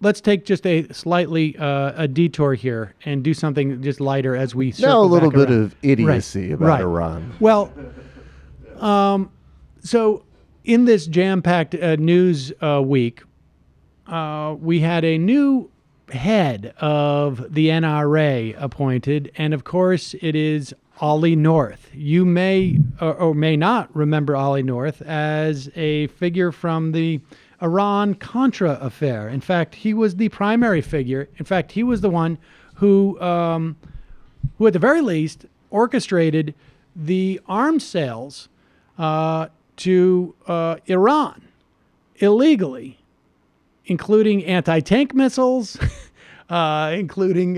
let's take just a slightly a detour here and do something just lighter as we now a little bit around. of idiocy about Iran. Well, so in this jam-packed news week, we had a new head of the NRA appointed, and of course it is Ollie North. You may or may not remember Ollie North as a figure from the Iran-contra affair. In fact, he was the primary figure. In fact, he was the one who at the very least orchestrated the arms sales to Iran illegally, including anti-tank missiles, including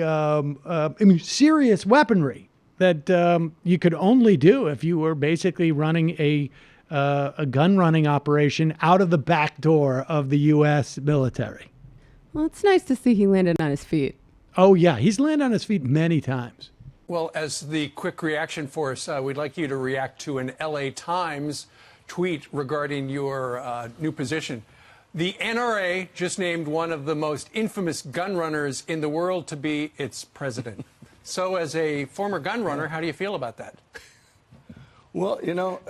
serious weaponry that you could only do if you were basically running a gun running operation out of the back door of the U.S. military. Well, it's nice to see he landed on his feet. Oh, yeah. He's landed on his feet many times. Well, as the quick reaction for us, we'd like you to react to an LA Times tweet regarding your new position. The NRA just named one of the most infamous gun runners in the world to be its president. So as a former gun runner, how do you feel about that? Well, you know,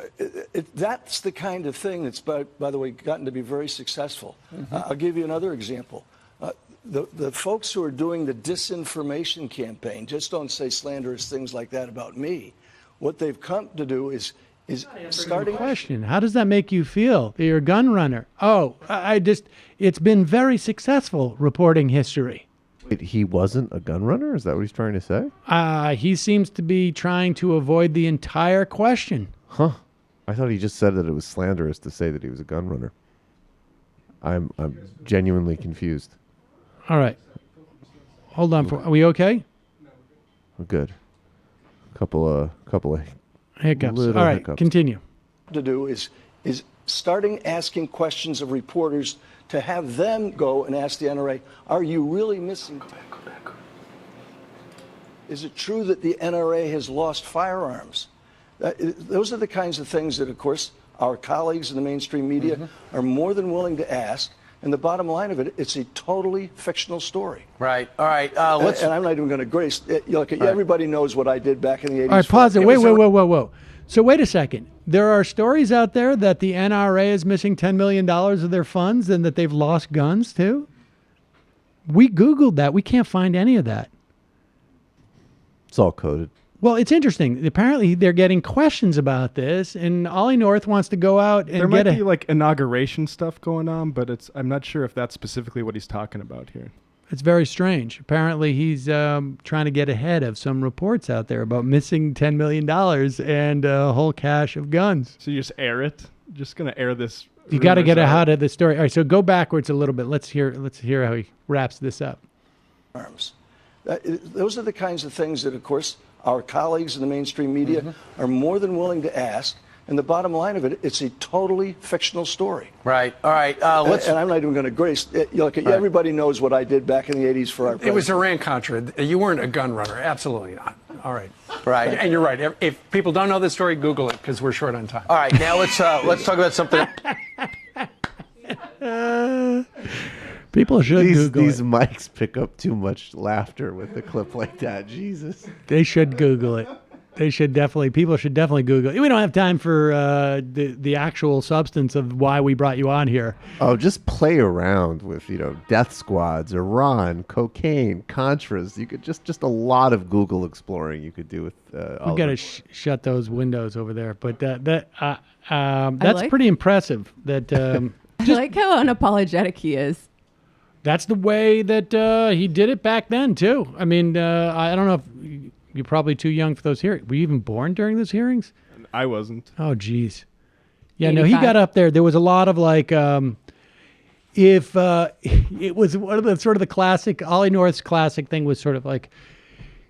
that's the kind of thing that's, by the way, gotten to be very successful. I'll give you another example. The folks who are doing the disinformation campaign just don't say slanderous things like that about me. What they've come to do is starting. Question: how does that make you feel? You're a gun runner. Oh, it's been very successful reporting history. Wait, he wasn't a gun runner? Is that what he's trying to say? He seems to be trying to avoid the entire question. Huh. I thought he just said that it was slanderous to say that he was a gun runner. I'm genuinely confused. All right. Hold on. Are we okay? We're good. Couple of Hiccups. All right. Hiccups. Continue. To do is starting asking questions of reporters to have them go and ask the NRA, are you really missing? Go back. Is it true that the NRA has lost firearms? Those are the kinds of things that, of course, our colleagues in the mainstream media are more than willing to ask. And the bottom line of it, it's a totally fictional story. Right. All right. And I'm not even going to grace. Look, everybody knows what I did back in the 80s. All right, pause it. Whoa. So wait a second. There are stories out there that the NRA is missing $10 million of their funds and that they've lost guns too. We Googled that. We can't find any of that. It's all coded. Well, it's interesting. Apparently, they're getting questions about this, and Ollie North wants to go out and there might be like inauguration stuff going on, but I'm not sure if that's specifically what he's talking about here. It's very strange. Apparently, he's trying to get ahead of some reports out there about missing $10 million and a whole cache of guns. So you just air it? Just going to air this? You got to get ahead of the story. All right, so go backwards a little bit. Let's hear how he wraps this up. Those are the kinds of things that, of course, our colleagues in the mainstream media are more than willing to ask. And the bottom line of it, it's a totally fictional story. Right. All right. And I'm not even going to grace. Look, everybody knows what I did back in the 80s for our president. It was Iran-contra. You weren't a gun runner. Absolutely not. All right. Right. And you're right. If people don't know this story, Google it because we're short on time. All right. Now let's talk about something. People should Google these it. mics pick up too much laughter with a clip like that. Jesus. They should Google it. People should definitely Google it. We don't have time for the actual substance of why we brought you on here. Oh, just play around with, death squads, Iran, cocaine, Contras. You could just a lot of Google exploring you could do with We've got to shut those windows over there. But that's like- pretty impressive. That I like how unapologetic he is. That's the way that he did it back then, too. I mean, I don't know if you're probably too young for those hearings. Were you even born during those hearings? I wasn't. Oh, geez. Yeah, 85. no, he got up there. There was a lot of like, if it was one of the sort of the classic, Ollie North's classic thing was sort of like,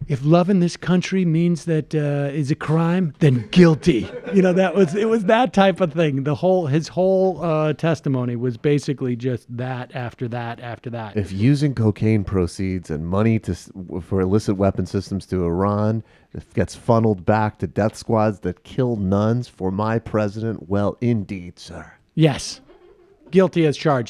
if loving this country means that is a crime, then guilty. It was that type of thing. His whole testimony was basically just that after that after that. If using cocaine proceeds and money for illicit weapon systems to Iran gets funneled back to death squads that kill nuns for my president, well, indeed, sir. Yes. Guilty as charged.